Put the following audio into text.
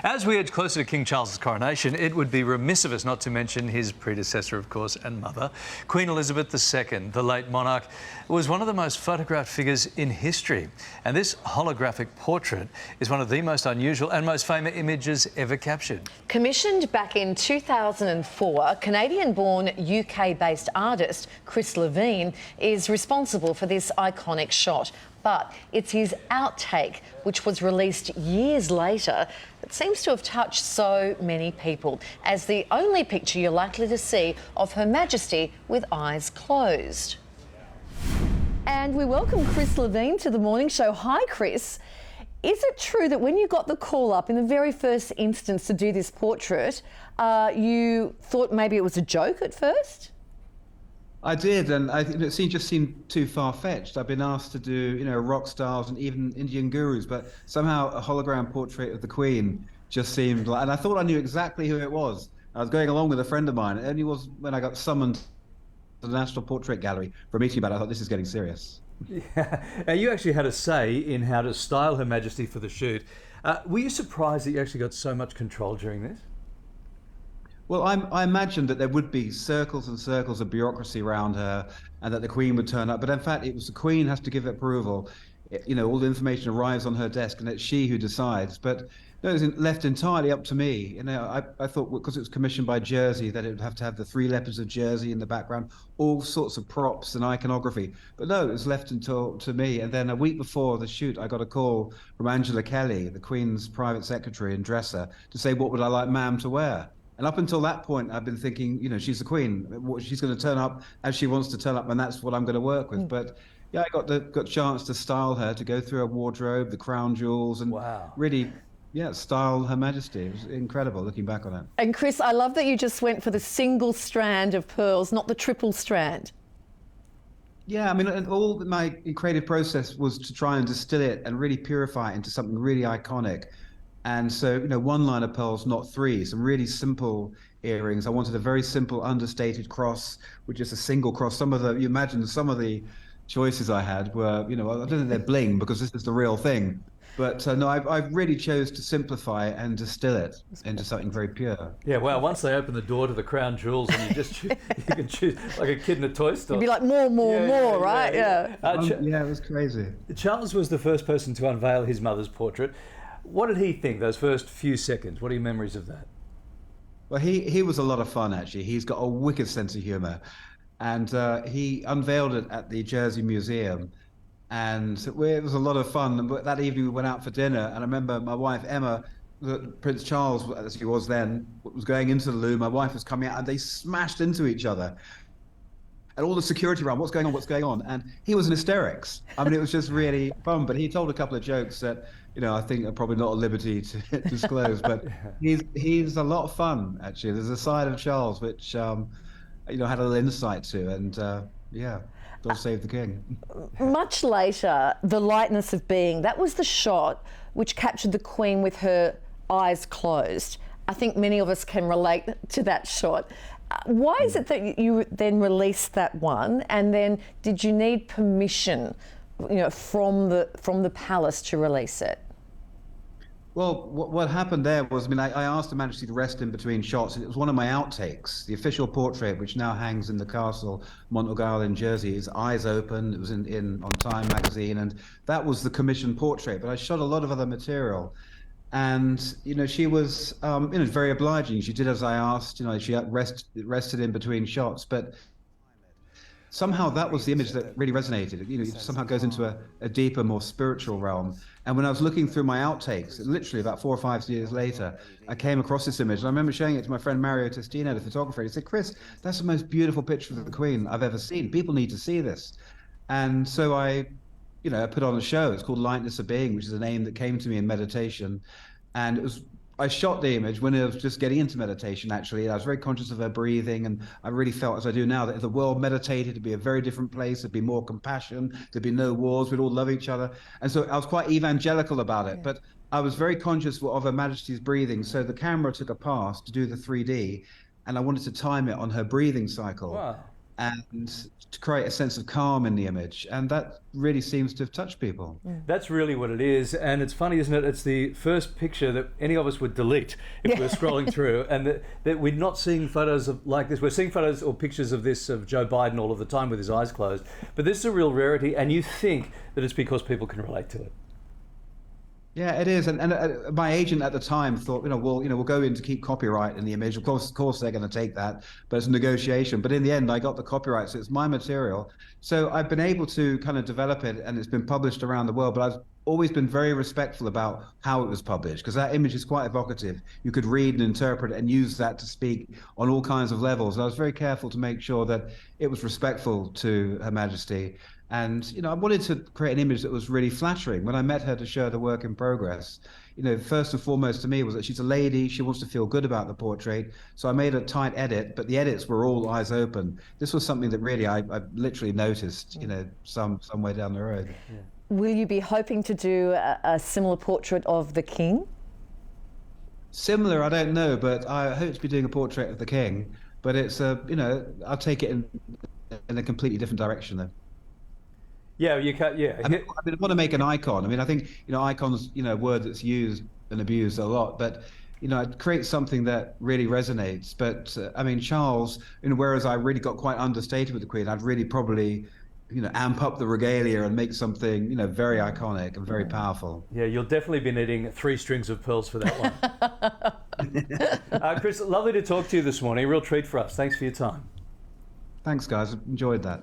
As we edge closer to King Charles's coronation, it would be remiss of us not to mention his predecessor, of course, and mother. Queen Elizabeth II, the late monarch, was one of the most photographed figures in history. And this holographic portrait is one of the most unusual and most famous images ever captured. Commissioned back in 2004, Canadian-born UK-based artist Chris Levine is responsible for this iconic shot. But it's his outtake, which was released years later, that seems to have touched so many people, as the only picture you're likely to see of Her Majesty with eyes closed. And we welcome Chris Levine to the Morning Show. Hi, Chris. Is it true that when you got the call up in the very first instance to do this portrait, you thought maybe it was a joke at first? I did, and I think it just seemed too far-fetched. I've been asked to do, rock stars and even Indian gurus, but somehow a hologram portrait of the Queen just seemed like, and I thought I knew exactly who it was. I was going along with a friend of mine. It only was when I got summoned to the National Portrait Gallery for a meeting about it, I thought, this is getting serious. Yeah. Now, you actually had a say in how to style Her Majesty for the shoot. Were you surprised that you actually got so much control during this? Well, I imagined that there would be circles and circles of bureaucracy around her and that the Queen would turn up. But in fact, it was the Queen has to give approval. All the information arrives on her desk and it's she who decides. But no, it was left entirely up to me. I thought because it was commissioned by Jersey that it would have to have the three leopards of Jersey in the background, all sorts of props and iconography. But no, it was left to me. And then a week before the shoot, I got a call from Angela Kelly, the Queen's private secretary and dresser, to say, what would I like ma'am to wear? And up until that point, I've been thinking, she's the Queen. She's going to turn up as she wants to turn up, and that's what I'm going to work with. But yeah, I got a chance to style her, to go through her wardrobe, the crown jewels, and really, style Her Majesty. It was incredible looking back on it. And Chris, I love that you just went for the single strand of pearls, not the triple strand. Yeah, I mean, all my creative process was to try and distill it and really purify it into something really iconic. And so, one line of pearls, not three, some really simple earrings. I wanted a very simple, understated cross, which is a single cross. You imagine some of the choices I had were, I don't think they're bling because this is the real thing. But no, I really chose to simplify and distill it into something very pure. Yeah, well, once they open the door to the crown jewels and you can choose like a kid in a toy store. You'd be like, more, right? Yeah. Yeah, it was crazy. Charles was the first person to unveil his mother's portrait. What did he think those first few seconds? What are your memories of that? Well, he was a lot of fun, actually. He's got a wicked sense of humor. And he unveiled it at the Jersey Museum. And it was a lot of fun. And that evening we went out for dinner. And I remember my wife, Emma, Prince Charles, as he was then, was going into the loo. My wife was coming out and they smashed into each other. And all the security around, what's going on? And he was in hysterics. I mean, it was just really fun. But he told a couple of jokes that, I think are probably not at liberty to disclose. But he's a lot of fun, actually. There's a side of Charles which, had a little insight to. And, God save the king. Much later, the lightness of being, that was the shot which captured the Queen with her eyes closed. I think many of us can relate to that shot. Why is it that you then released that one, and then did you need permission, from the palace to release it? Well, what happened there was, I asked Her Majesty to rest in between shots, and it was one of my outtakes. The official portrait, which now hangs in the castle, Montague in Jersey, his eyes open. It was on Time magazine, and that was the commissioned portrait. But I shot a lot of other material. And, she was, very obliging. She did as I asked, she rested in between shots. But somehow that was the image that really resonated. It somehow goes into a deeper, more spiritual realm. And when I was looking through my outtakes, literally about 4 or 5 years later, I came across this image. And I remember showing it to my friend Mario Testino, the photographer. He said, Chris, that's the most beautiful picture of the Queen I've ever seen. People need to see this. And so I put on a show. It's called Lightness of Being, which is a name that came to me in meditation. And I shot the image when I was just getting into meditation, actually. I was very conscious of her breathing, and I really felt, as I do now, that if the world meditated, it'd be a very different place. There'd be more compassion. There'd be no wars. We'd all love each other. And so I was quite evangelical about it. But I was very conscious of Her Majesty's breathing. So the camera took a pass to do the 3D, and I wanted to time it on her breathing cycle. Wow. and to create a sense of calm in the image. And that really seems to have touched people. That's really what it is, and it's funny, isn't it? It's the first picture that any of us would delete if we're scrolling through, and that we're not seeing photos of like this. We're seeing photos or pictures of this of Joe Biden all of the time with his eyes closed, but this is a real rarity, and you think that it's because people can relate to it. Yeah, it is, and my agent at the time thought, we'll go in to keep copyright in the image. Of course, they're going to take that, but it's a negotiation. But in the end, I got the copyright, so it's my material. So I've been able to kind of develop it, and it's been published around the world. But I've always been very respectful about how it was published, because that image is quite evocative. You could read and interpret and use that to speak on all kinds of levels. And I was very careful to make sure that it was respectful to Her Majesty. And, I wanted to create an image that was really flattering. When I met her to show the work in progress, first and foremost to me was that she's a lady. She wants to feel good about the portrait. So I made a tight edit, but the edits were all eyes open. This was something that really I literally noticed, some way down the road. Yeah. Will you be hoping to do a similar portrait of the King? Similar, I don't know, but I hope to be doing a portrait of the King. But it's, I'll take it in a completely different direction, though. Yeah, you can't. Yeah, I want to make an icon. I think icons, a word that's used and abused a lot, but I'd create something that really resonates. But Charles, whereas I really got quite understated with the Queen, I'd really probably, amp up the regalia and make something, very iconic and very powerful. Yeah, you'll definitely be needing 3 strings of pearls for that one. Chris, lovely to talk to you this morning. A real treat for us. Thanks for your time. Thanks, guys. Enjoyed that.